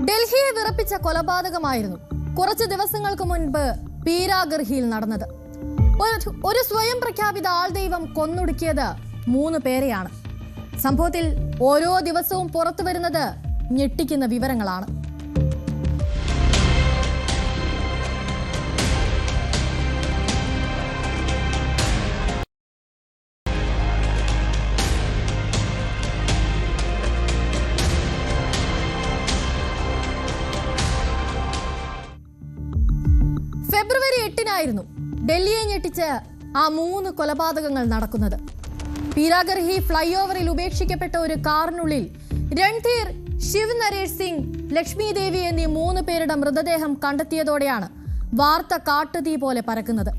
ഡൽഹിയെ വിറപ്പിച്ച കൊലപാതകമായിരുന്നു കുറച്ച് ദിവസങ്ങൾക്ക് മുൻപ് പീരാഗർഹിയിൽ നടന്നത്. ഒരു സ്വയം പ്രഖ്യാപിത ആൾദൈവം കൊന്നൊടുക്കിയത് 3 പേരെയാണ്. സംഭവത്തിൽ ഓരോ ദിവസവും പുറത്തു വരുന്നത് ഞെട്ടിക്കുന്ന വിവരങ്ങളാണ്. ഫെബ്രുവരി 8-നായിരുന്നു ഡൽഹിയെ ഞെട്ടിച്ച് ആ 3 കൊലപാതകങ്ങൾ നടക്കുന്നത്. പീരാഗർഹി ഫ്ലൈ ഓവറിൽ ഉപേക്ഷിക്കപ്പെട്ട ഒരു കാറിനുള്ളിൽ രൺധീർ, ശിവ് നരേഷ് സിംഗ്, ലക്ഷ്മി ദേവി എന്നീ 3 പേരുടെ മൃതദേഹം കണ്ടെത്തിയതോടെയാണ് വാർത്ത കാട്ടുതീ പോലെ പരക്കുന്നത്.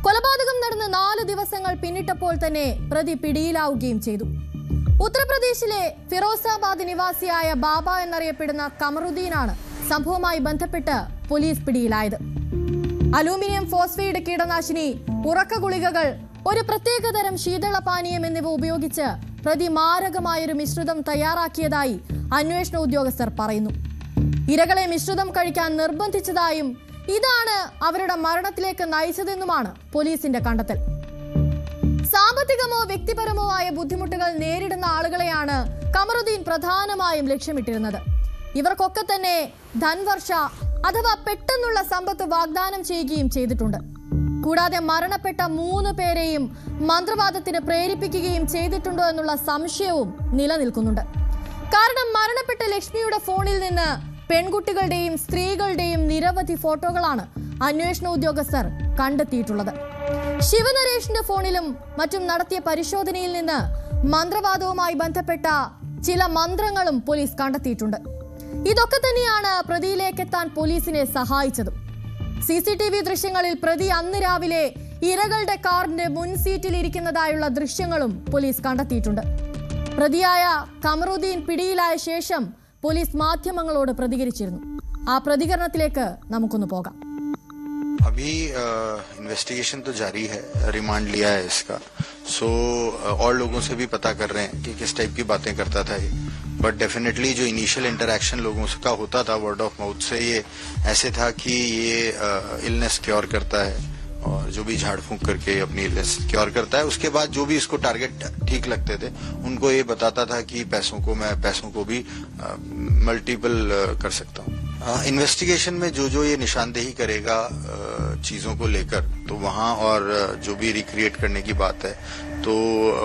കൊലപാതകം നടന്ന് 4 ദിവസങ്ങൾ പിന്നിട്ടപ്പോൾ തന്നെ പ്രതി പിടിയിലാവുകയും ചെയ്തു. ഉത്തർപ്രദേശിലെ ഫിറോസാബാദ് നിവാസിയായ ബാബ എന്നറിയപ്പെടുന്ന കമറുദ്ദീനാണ് സംഭവവുമായി ബന്ധപ്പെട്ട് പോലീസ് പിടിയിലായത്. അലൂമിനിയം ഫോസ്ഫൈഡ് കീടനാശിനി, ഉറക്ക ഗുളികകൾ, ഒരു പ്രത്യേകതരം ശീതളപാനീയം എന്നിവ ഉപയോഗിച്ച് പ്രതി മാരകമായൊരു മിശ്രിതം തയ്യാറാക്കിയതായി അന്വേഷണ ഉദ്യോഗസ്ഥർ പറയുന്നു. ഇരകളെ മിശ്രിതം കഴിക്കാൻ നിർബന്ധിച്ചതായും ഇതാണ് അവരുടെ മരണത്തിലേക്ക് നയിച്ചതെന്നുമാണ് പോലീസിന്റെ കണ്ടെത്തൽ. സാമ്പത്തികമോ വ്യക്തിപരമോ ആയ ബുദ്ധിമുട്ടുകൾ നേരിടുന്ന ആളുകളെയാണ് കമറുദ്ദീൻ പ്രധാനമായും ലക്ഷ്യമിട്ടിരുന്നത്. ഇവർക്കൊക്കെ തന്നെ ധൻവർഷ അഥവാ പെട്ടെന്നുള്ള സമ്പത്ത് വാഗ്ദാനം ചെയ്യുകയും ചെയ്തിട്ടുണ്ട്. കൂടാതെ മരണപ്പെട്ട 3 പേരെയും മന്ത്രവാദത്തിന് പ്രേരിപ്പിക്കുകയും ചെയ്തിട്ടുണ്ടോ എന്നുള്ള സംശയവും നിലനിൽക്കുന്നുണ്ട്. കാരണം മരണപ്പെട്ട ലക്ഷ്മിയുടെ ഫോണിൽ നിന്ന് പെൺകുട്ടികളുടെയും സ്ത്രീകളുടെയും നിരവധി ഫോട്ടോകളാണ് അന്വേഷണ ഉദ്യോഗസ്ഥർ കണ്ടെത്തിയിട്ടുള്ളത്. ശിവനരേഷിന്റെ ഫോണിലും മറ്റും നടത്തിയ പരിശോധനയിൽ നിന്ന് മന്ത്രവാദവുമായി ബന്ധപ്പെട്ട ചില മന്ത്രങ്ങളും പോലീസ് കണ്ടെത്തിയിട്ടുണ്ട്. ഇതൊക്കെ തന്നെയാണ് പ്രതിയിലേക്ക് എത്താൻ പോലീസിനെ സഹായിച്ചതും. CCTV ദൃശ്യങ്ങളിൽ പ്രതി അന്ന് രാവിലെ ഇരകളുടെ കാറിന്റെ മുൻസീറ്റിൽ ഇരിക്കുന്നതായുള്ള ദൃശ്യങ്ങളും പോലീസ് കണ്ടെത്തിയിട്ടുണ്ട്. പ്രതിയായ കമറുദ്ദീൻ പിടിയിലായ ശേഷം പോലീസ് മാധ്യമങ്ങളോട് പ്രതികരിച്ചിരുന്നു. ആ പ്രതികരണത്തിലേക്ക് നമുക്കൊന്ന് പോകാം. अभी इन्वेस्टिगेशन तो जारी है, रिमांड लिया है इसका. सो और लोगों से भी पता कर रहे हैं कि किस टाइप की बातें करता था ये. बट डेफिनेटली जो इनिशियल इंटरेक्शन लोगों का होता था वर्ड ऑफ माउथ से, ये ऐसे था कि ये इलनेस क्योर करता है और जो भी झाड़ फूंक करके अपनी इलनेस क्योर करता है. उसके बाद जो भी इसको टारगेट ठीक लगते थे उनको ये बताता था कि मैं पैसों को भी मल्टीपल कर सकता हूँ. इन्वेस्टिगेशन में जो ये निशानदेही करेगा चीजों को लेकर, तो वहाँ और जो भी रिक्रिएट करने की बात है तो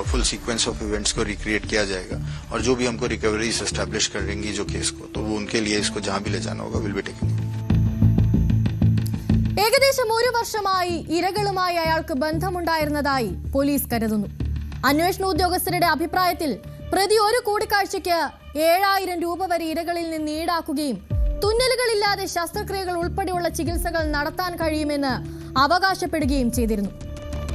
फुल सीक्वेंस ऑफ इवेंट्स को रिक्रिएट किया जाएगा और जो भी हमको रिकवरीज एस्टैब्लिश करेंगी जो केस को, तो वो उनके लिए इसको जहाँ भी ले जाना होगा विल बी टेकन. ഏകദേശം 1 വർഷമായി ഇരകളുമായി അയാൾക്ക് ബന്ധമുണ്ടായിരുന്നതായി പോലീസ് കരുതുന്നു. അന്വേഷണ ഉദ്യോഗസ്ഥരുടെ അഭിപ്രായത്തിൽ പ്രതി ഒരു കൂടിക്കാഴ്ചയ്ക്ക് 7000 രൂപ വരെ ഇരകളിൽ നിന്ന് ഈടാക്കുകയും തുന്നലുകളില്ലാതെ ശസ്ത്രക്രിയകൾ ഉൾപ്പെടെയുള്ള ചികിത്സകൾ നടത്താൻ കഴിയുമെന്ന് അവകാശപ്പെടുകയും ചെയ്തിരുന്നു.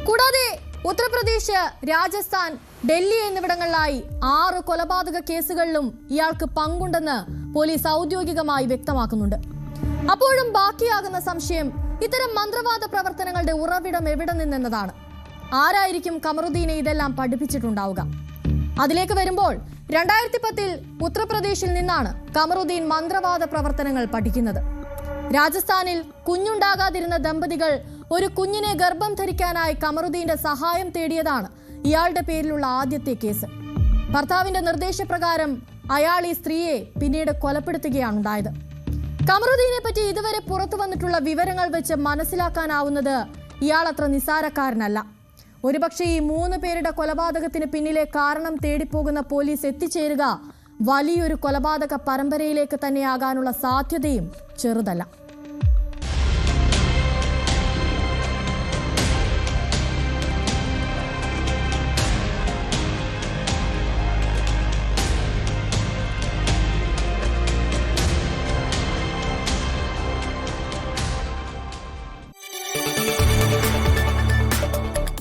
കൂടാതെ ഉത്തർപ്രദേശ്, രാജസ്ഥാൻ, ഡൽഹി എന്നിവിടങ്ങളിലായി 6 കൊലപാതക കേസുകളിലും ഇയാൾക്ക് പങ്കുണ്ടെന്ന് പോലീസ് ഔദ്യോഗികമായി വ്യക്തമാക്കുന്നുണ്ട്. അപ്പോഴും ബാക്കിയാകുന്ന സംശയം ഇത്തരം മന്ത്രവാദ പ്രവർത്തനങ്ങളുടെ ഉറവിടം എവിടെ നിന്നെന്നതാണ്. ആരായിരിക്കും കമറുദ്ദീനെ ഇതെല്ലാം പഠിപ്പിച്ചിട്ടുണ്ടാവുക? അതിലേക്ക് വരുമ്പോൾ 2010-ൽ ഉത്തർപ്രദേശിൽ നിന്നാണ് കമറുദ്ദീൻ മന്ത്രവാദ പ്രവർത്തനങ്ങൾ പഠിക്കുന്നത്. രാജസ്ഥാനിൽ കുഞ്ഞുണ്ടാകാതിരുന്ന ദമ്പതികൾ ഒരു കുഞ്ഞിനെ ഗർഭം ധരിക്കാനായി കമറുദ്ദീന്റെ സഹായം തേടിയതാണ് ഇയാളുടെ പേരിലുള്ള ആദ്യത്തെ കേസ്. ഭർത്താവിന്റെ നിർദ്ദേശപ്രകാരം അയാൾ ഈ സ്ത്രീയെ പിന്നീട് കൊലപ്പെടുത്തുകയാണ് ഉണ്ടായത്. കമറുദ്ദീനെ പറ്റി ഇതുവരെ പുറത്തു വന്നിട്ടുള്ള വിവരങ്ങൾ വെച്ച് മനസ്സിലാക്കാനാവുന്നത് ഇയാൾ അത്ര നിസ്സാരക്കാരനല്ല. ഒരുപക്ഷെ ഈ 3 പേരുടെ കൊലപാതകത്തിന് പിന്നിലെ കാരണം തേടിപ്പോകുന്ന പോലീസ് എത്തിച്ചേരുക വലിയൊരു കൊലപാതക പരമ്പരയിലേക്ക് തന്നെയാകാനുള്ള സാധ്യതയും ചെറുതല്ല.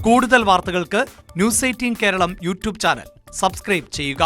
കൂടുതൽ വാർത്തകൾക്ക് news 18 Keralam YouTube channel subscribe ചെയ്യുക.